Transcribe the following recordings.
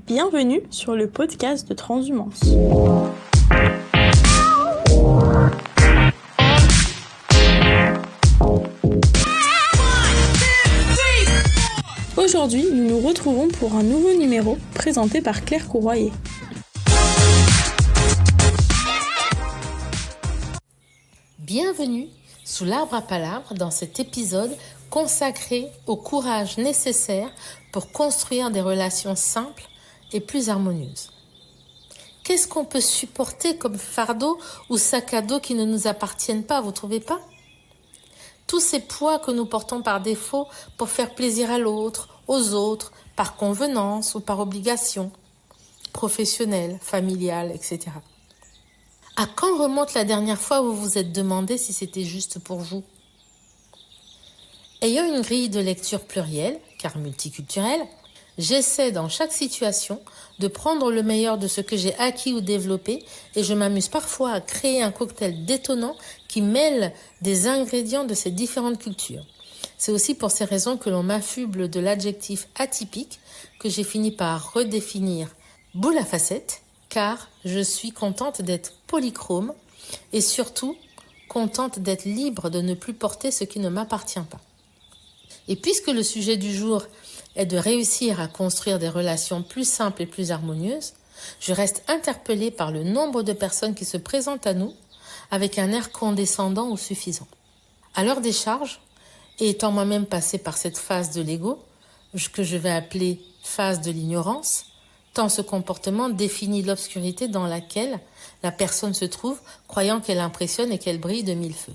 Bienvenue sur le podcast de Transhumance. Aujourd'hui, nous nous retrouvons pour un nouveau numéro présenté par Claire Courroyer. Bienvenue sous l'arbre à palabres dans cet épisode consacré au courage nécessaire pour construire des relations simples et plus harmonieuses. Qu'est-ce qu'on peut supporter comme fardeau ou sac à dos qui ne nous appartiennent pas, vous trouvez pas ? Tous ces poids que nous portons par défaut pour faire plaisir à l'autre, aux autres, par convenance ou par obligation, professionnelle, familiale, etc. À quand remonte la dernière fois où vous vous êtes demandé si c'était juste pour vous ? Ayant une grille de lecture plurielle, car multiculturelle, j'essaie dans chaque situation de prendre le meilleur de ce que j'ai acquis ou développé et je m'amuse parfois à créer un cocktail détonnant qui mêle des ingrédients de ces différentes cultures. C'est aussi pour ces raisons que l'on m'affuble de l'adjectif atypique que j'ai fini par redéfinir boule à facettes, car je suis contente d'être polychrome et surtout contente d'être libre de ne plus porter ce qui ne m'appartient pas. Et puisque le sujet du jour est de réussir à construire des relations plus simples et plus harmonieuses, je reste interpellée par le nombre de personnes qui se présentent à nous avec un air condescendant ou suffisant. À l'heure des charges, et étant moi-même passée par cette phase de l'ego, que je vais appeler phase de l'ignorance, tant ce comportement définit l'obscurité dans laquelle la personne se trouve, croyant qu'elle impressionne et qu'elle brille de mille feux.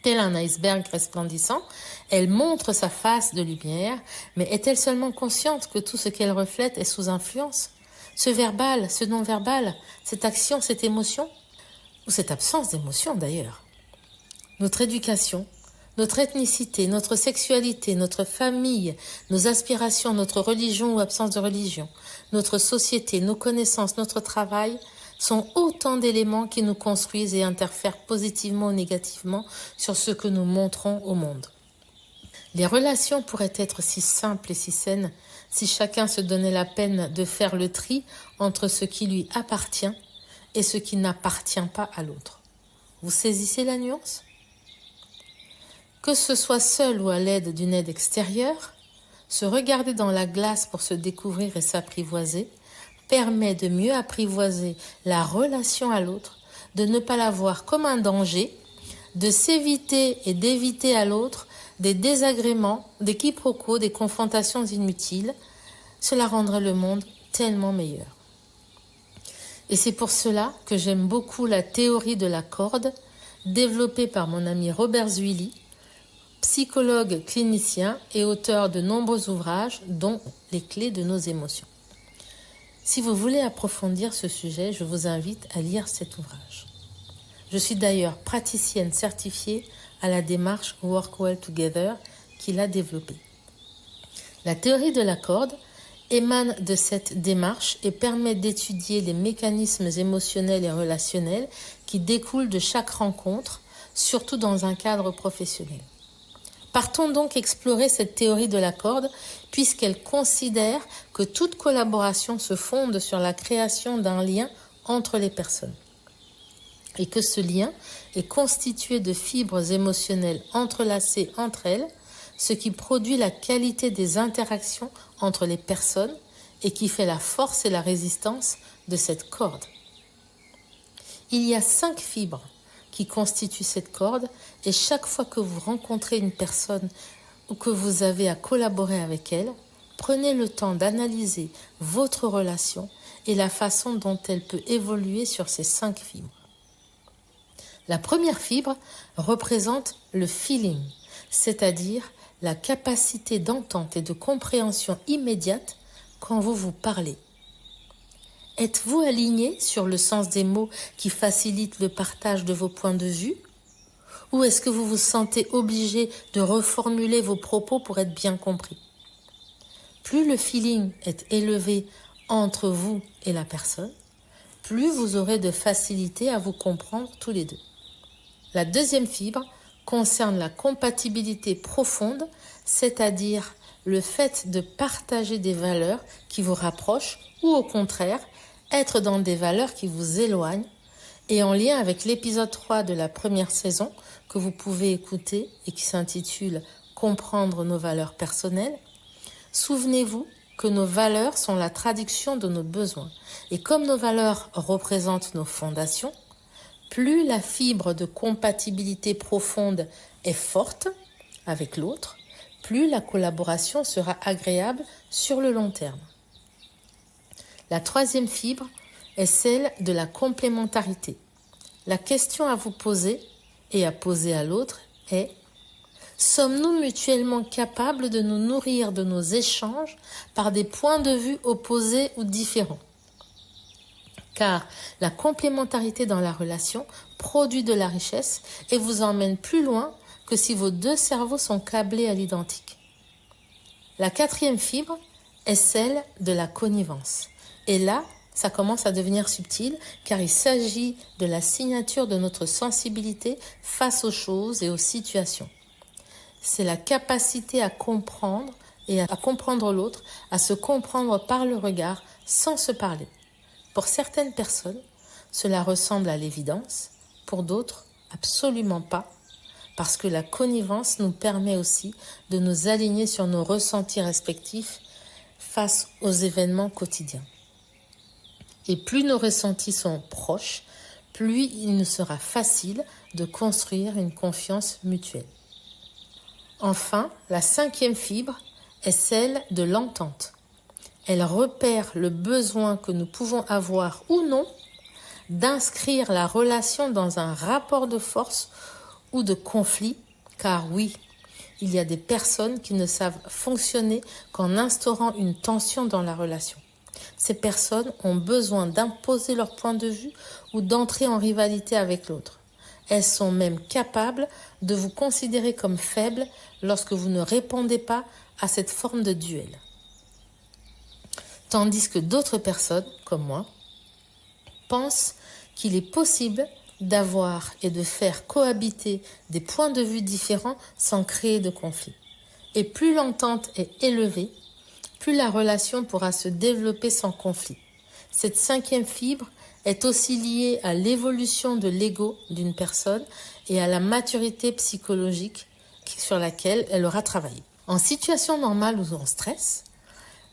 Tel un iceberg resplendissant, elle montre sa face de lumière, mais est-elle seulement consciente que tout ce qu'elle reflète est sous influence ? Ce verbal, ce non-verbal, cette action, cette émotion, ou cette absence d'émotion d'ailleurs. Notre éducation, notre ethnicité, notre sexualité, notre famille, nos aspirations, notre religion ou absence de religion, notre société, nos connaissances, notre travail sont autant d'éléments qui nous construisent et interfèrent positivement ou négativement sur ce que nous montrons au monde. Les relations pourraient être si simples et si saines si chacun se donnait la peine de faire le tri entre ce qui lui appartient et ce qui n'appartient pas à l'autre. Vous saisissez la nuance ? Que ce soit seul ou à l'aide d'une aide extérieure, se regarder dans la glace pour se découvrir et s'apprivoiser permet de mieux apprivoiser la relation à l'autre, de ne pas la voir comme un danger, de s'éviter et d'éviter à l'autre des désagréments, des quiproquos, des confrontations inutiles. Cela rendrait le monde tellement meilleur. Et c'est pour cela que j'aime beaucoup la théorie de la corde, développée par mon ami Robert Zuilly, psychologue clinicien et auteur de nombreux ouvrages, dont Les clés de nos émotions. Si vous voulez approfondir ce sujet, je vous invite à lire cet ouvrage. Je suis d'ailleurs praticienne certifiée à la démarche Work Well Together qu'il a développée. La théorie de la corde émane de cette démarche et permet d'étudier les mécanismes émotionnels et relationnels qui découlent de chaque rencontre, surtout dans un cadre professionnel. Partons donc explorer cette théorie de la corde puisqu'elle considère que toute collaboration se fonde sur la création d'un lien entre les personnes et que ce lien est constitué de fibres émotionnelles entrelacées entre elles, ce qui produit la qualité des interactions entre les personnes et qui fait la force et la résistance de cette corde. Il y a 5 fibres qui constituent cette corde et chaque fois que vous rencontrez une personne ou que vous avez à collaborer avec elle, prenez le temps d'analyser votre relation et la façon dont elle peut évoluer sur ces 5 fibres. La première fibre représente le feeling, c'est-à-dire la capacité d'entente et de compréhension immédiate quand vous vous parlez. Êtes-vous aligné sur le sens des mots qui facilitent le partage de vos points de vue ? Ou est-ce que vous vous sentez obligé de reformuler vos propos pour être bien compris ? Plus le feeling est élevé entre vous et la personne, plus vous aurez de facilité à vous comprendre tous les deux. La deuxième fibre concerne la compatibilité profonde, c'est-à-dire le fait de partager des valeurs qui vous rapprochent ou au contraire, être dans des valeurs qui vous éloignent et en lien avec l'épisode 3 de la première saison que vous pouvez écouter et qui s'intitule « Comprendre nos valeurs personnelles », souvenez-vous que nos valeurs sont la traduction de nos besoins. Et comme nos valeurs représentent nos fondations, plus la fibre de compatibilité profonde est forte avec l'autre, plus la collaboration sera agréable sur le long terme. La troisième fibre est celle de la complémentarité. La question à vous poser et à poser à l'autre est: sommes-nous mutuellement capables de nous nourrir de nos échanges par des points de vue opposés ou différents? Car la complémentarité dans la relation produit de la richesse et vous emmène plus loin que si vos deux cerveaux sont câblés à l'identique. La quatrième fibre est celle de la connivence. Et là, ça commence à devenir subtil car il s'agit de la signature de notre sensibilité face aux choses et aux situations. C'est la capacité à comprendre et à comprendre l'autre, à se comprendre par le regard sans se parler. Pour certaines personnes, cela ressemble à l'évidence, pour d'autres, absolument pas, parce que la connivence nous permet aussi de nous aligner sur nos ressentis respectifs face aux événements quotidiens. Et plus nos ressentis sont proches, plus il nous sera facile de construire une confiance mutuelle. Enfin, la cinquième fibre est celle de l'entente. Elle repère le besoin que nous pouvons avoir ou non d'inscrire la relation dans un rapport de force ou de conflit, car oui, il y a des personnes qui ne savent fonctionner qu'en instaurant une tension dans la relation. Ces personnes ont besoin d'imposer leur point de vue ou d'entrer en rivalité avec l'autre. Elles sont même capables de vous considérer comme faible lorsque vous ne répondez pas à cette forme de duel. Tandis que d'autres personnes, comme moi, pensent qu'il est possible d'avoir et de faire cohabiter des points de vue différents sans créer de conflit. Et plus l'entente est élevée, plus la relation pourra se développer sans conflit. Cette cinquième fibre est aussi liée à l'évolution de l'ego d'une personne et à la maturité psychologique sur laquelle elle aura travaillé. En situation normale ou en stress,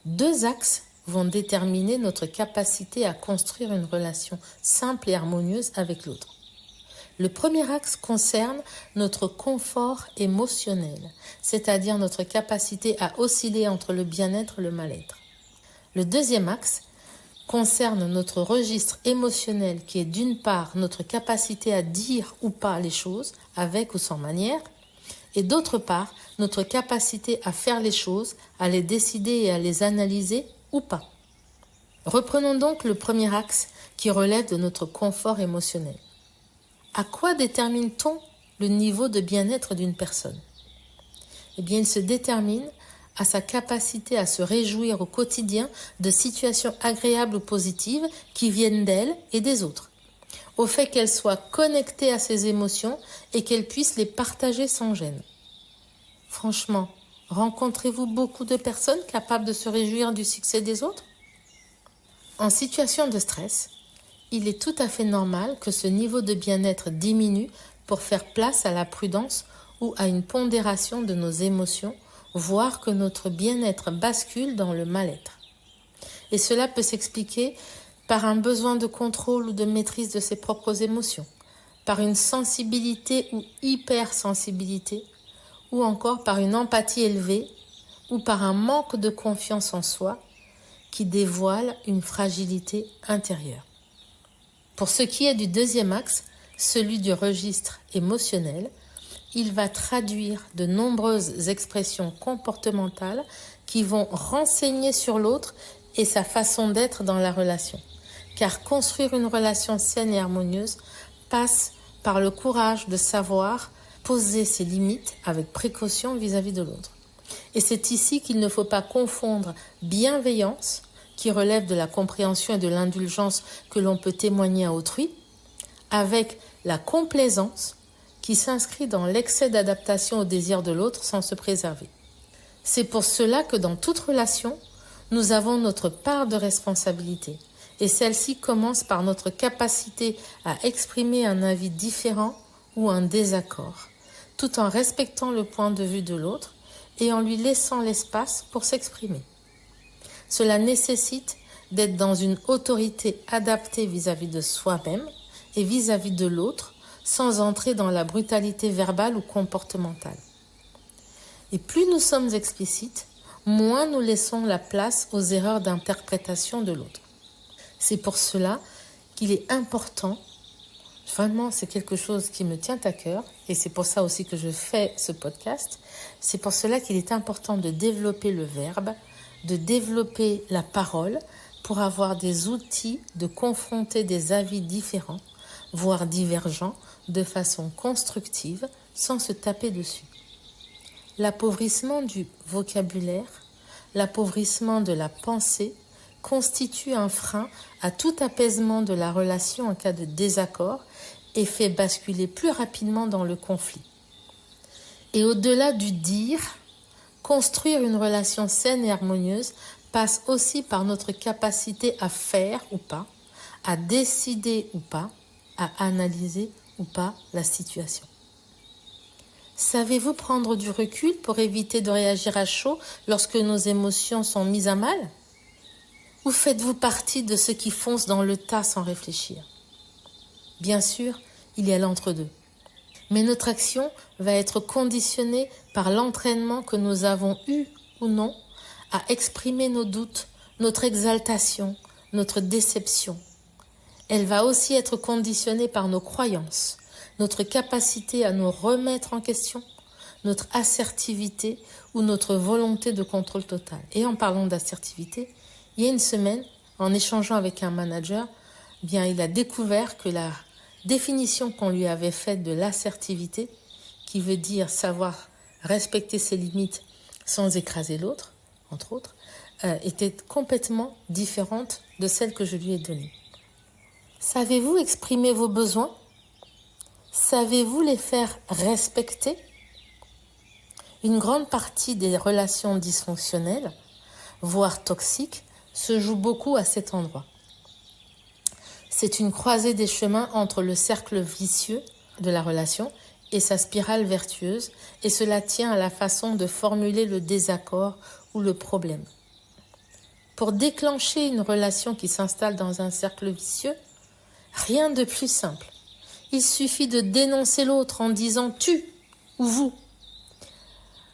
deux axes vont déterminer notre capacité à construire une relation simple et harmonieuse avec l'autre. Le premier axe concerne notre confort émotionnel, c'est-à-dire notre capacité à osciller entre le bien-être et le mal-être. Le deuxième axe concerne notre registre émotionnel qui est d'une part notre capacité à dire ou pas les choses avec ou sans manière, et d'autre part notre capacité à faire les choses, à les décider et à les analyser ou pas. Reprenons donc le premier axe qui relève de notre confort émotionnel. À quoi détermine-t-on le niveau de bien-être d'une personne? Eh bien, il se détermine à sa capacité à se réjouir au quotidien de situations agréables ou positives qui viennent d'elle et des autres, au fait qu'elle soit connectée à ses émotions et qu'elle puisse les partager sans gêne. Franchement, rencontrez-vous beaucoup de personnes capables de se réjouir du succès des autres? En situation de stress, il est tout à fait normal que ce niveau de bien-être diminue pour faire place à la prudence ou à une pondération de nos émotions, voire que notre bien-être bascule dans le mal-être. Et cela peut s'expliquer par un besoin de contrôle ou de maîtrise de ses propres émotions, par une sensibilité ou hypersensibilité, ou encore par une empathie élevée, ou par un manque de confiance en soi qui dévoile une fragilité intérieure. Pour ce qui est du deuxième axe, celui du registre émotionnel, il va traduire de nombreuses expressions comportementales qui vont renseigner sur l'autre et sa façon d'être dans la relation. Car construire une relation saine et harmonieuse passe par le courage de savoir poser ses limites avec précaution vis-à-vis de l'autre. Et c'est ici qu'il ne faut pas confondre bienveillance, qui relève de la compréhension et de l'indulgence que l'on peut témoigner à autrui, avec la complaisance qui s'inscrit dans l'excès d'adaptation au désir de l'autre sans se préserver. C'est pour cela que dans toute relation, nous avons notre part de responsabilité. Et celle-ci commence par notre capacité à exprimer un avis différent ou un désaccord, tout en respectant le point de vue de l'autre et en lui laissant l'espace pour s'exprimer. Cela nécessite d'être dans une autorité adaptée vis-à-vis de soi-même et vis-à-vis de l'autre, sans entrer dans la brutalité verbale ou comportementale. Et plus nous sommes explicites, moins nous laissons la place aux erreurs d'interprétation de l'autre. C'est pour cela qu'il est important, vraiment c'est quelque chose qui me tient à cœur, et c'est pour ça aussi que je fais ce podcast, c'est pour cela qu'il est important de développer le verbe, de développer la parole, pour avoir des outils de confronter des avis différents, voire divergents, de façon constructive, sans se taper dessus. L'appauvrissement du vocabulaire, l'appauvrissement de la pensée, constitue un frein à tout apaisement de la relation en cas de désaccord et fait basculer plus rapidement dans le conflit. Et au-delà du dire, construire une relation saine et harmonieuse passe aussi par notre capacité à faire ou pas, à décider ou pas, à analyser ou pas la situation. Savez-vous prendre du recul pour éviter de réagir à chaud lorsque nos émotions sont mises à mal ? Ou faites-vous partie de ceux qui foncent dans le tas sans réfléchir ? Bien sûr, il y a l'entre-deux. Mais notre action va être conditionnée par l'entraînement que nous avons eu ou non à exprimer nos doutes, notre exaltation, notre déception. Elle va aussi être conditionnée par nos croyances, notre capacité à nous remettre en question, notre assertivité ou notre volonté de contrôle total. Et en parlant d'assertivité, il y a une semaine, en échangeant avec un manager, il a découvert que la définition qu'on lui avait faite de l'assertivité, qui veut dire savoir respecter ses limites sans écraser l'autre, entre autres, était complètement différente de celle que je lui ai donnée. Savez-vous exprimer vos besoins ? Savez-vous les faire respecter ? Une grande partie des relations dysfonctionnelles, voire toxiques, se joue beaucoup à cet endroit. C'est une croisée des chemins entre le cercle vicieux de la relation et sa spirale vertueuse, et cela tient à la façon de formuler le désaccord ou le problème. Pour déclencher une relation qui s'installe dans un cercle vicieux, rien de plus simple. Il suffit de dénoncer l'autre en disant « tu » ou « vous »,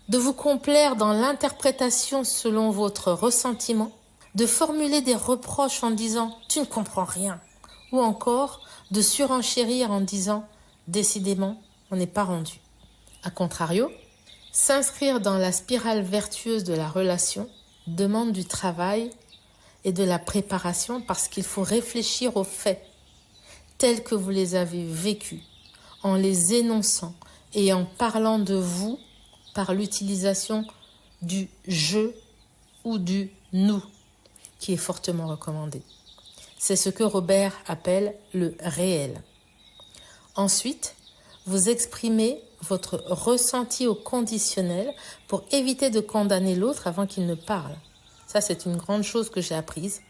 de vous complaire dans l'interprétation selon votre ressentiment, de formuler des reproches en disant « tu ne comprends rien » ou encore de surenchérir en disant « décidément, on n'est pas rendu ». A contrario, s'inscrire dans la spirale vertueuse de la relation demande du travail et de la préparation parce qu'il faut réfléchir aux faits tels que vous les avez vécus, en les énonçant et en parlant de vous par l'utilisation du « je » ou du « nous », qui est fortement recommandé. C'est ce que Robert appelle le réel. Ensuite, vous exprimez votre ressenti au conditionnel pour éviter de condamner l'autre avant qu'il ne parle. Ça, c'est une grande chose que j'ai apprise.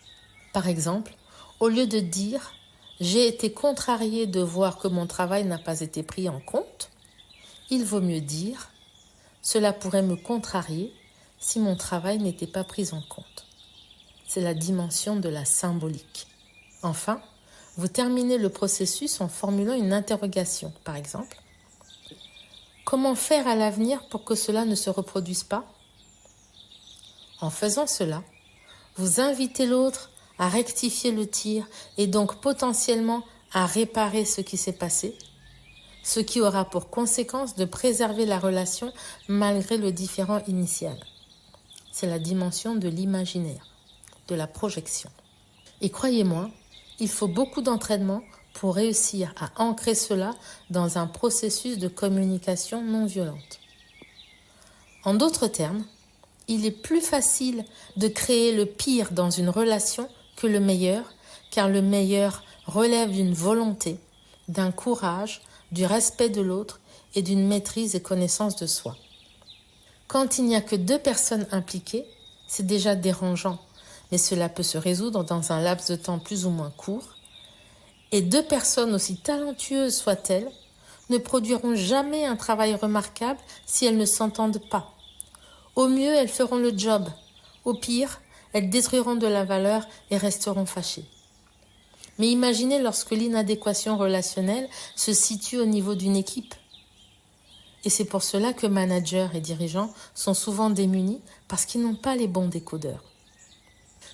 Par exemple, au lieu de dire « j'ai été contrarié de voir que mon travail n'a pas été pris en compte », il vaut mieux dire « cela pourrait me contrarier si mon travail n'était pas pris en compte ». C'est la dimension de la symbolique. Enfin, vous terminez le processus en formulant une interrogation, par exemple. Comment faire à l'avenir pour que cela ne se reproduise pas ? En faisant cela, vous invitez l'autre à rectifier le tir et donc potentiellement à réparer ce qui s'est passé, ce qui aura pour conséquence de préserver la relation malgré le différend initial. C'est la dimension de l'imaginaire, de la projection. Et croyez-moi, il faut beaucoup d'entraînement pour réussir à ancrer cela dans un processus de communication non violente. En d'autres termes, il est plus facile de créer le pire dans une relation que le meilleur, car le meilleur relève d'une volonté, d'un courage, du respect de l'autre et d'une maîtrise et connaissance de soi. Quand il n'y a que 2 personnes impliquées, c'est déjà dérangeant, mais cela peut se résoudre dans un laps de temps plus ou moins court. Et 2 personnes, aussi talentueuses soient-elles, ne produiront jamais un travail remarquable si elles ne s'entendent pas. Au mieux, elles feront le job. Au pire, elles détruiront de la valeur et resteront fâchées. Mais imaginez lorsque l'inadéquation relationnelle se situe au niveau d'une équipe. Et c'est pour cela que managers et dirigeants sont souvent démunis parce qu'ils n'ont pas les bons décodeurs.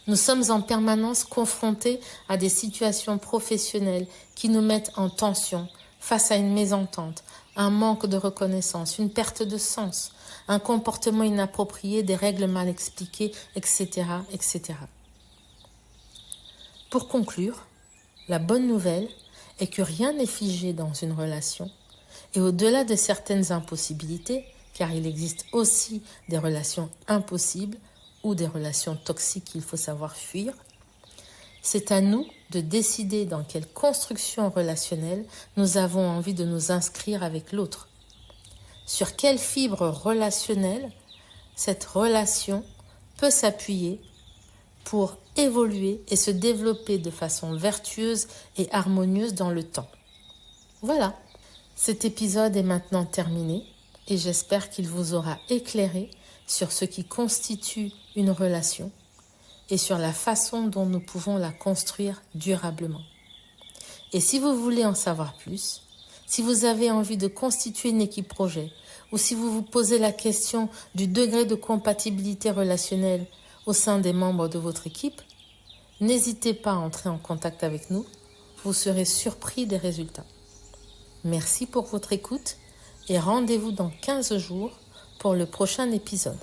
Nous sommes en permanence confrontés à des situations professionnelles qui nous mettent en tension face à une mésentente, un manque de reconnaissance, une perte de sens, un comportement inapproprié, des règles mal expliquées, etc., etc. Pour conclure, la bonne nouvelle est que rien n'est figé dans une relation et au-delà de certaines impossibilités, car il existe aussi des relations impossibles ou des relations toxiques qu'il faut savoir fuir, c'est à nous de décider dans quelle construction relationnelle nous avons envie de nous inscrire avec l'autre. Sur quelle fibre relationnelle cette relation peut s'appuyer pour évoluer et se développer de façon vertueuse et harmonieuse dans le temps. Voilà, cet épisode est maintenant terminé et j'espère qu'il vous aura éclairé sur ce qui constitue une relation et sur la façon dont nous pouvons la construire durablement. Et si vous voulez en savoir plus, si vous avez envie de constituer une équipe projet ou si vous vous posez la question du degré de compatibilité relationnelle au sein des membres de votre équipe, n'hésitez pas à entrer en contact avec nous, vous serez surpris des résultats. Merci pour votre écoute et rendez-vous dans 15 jours pour le prochain épisode.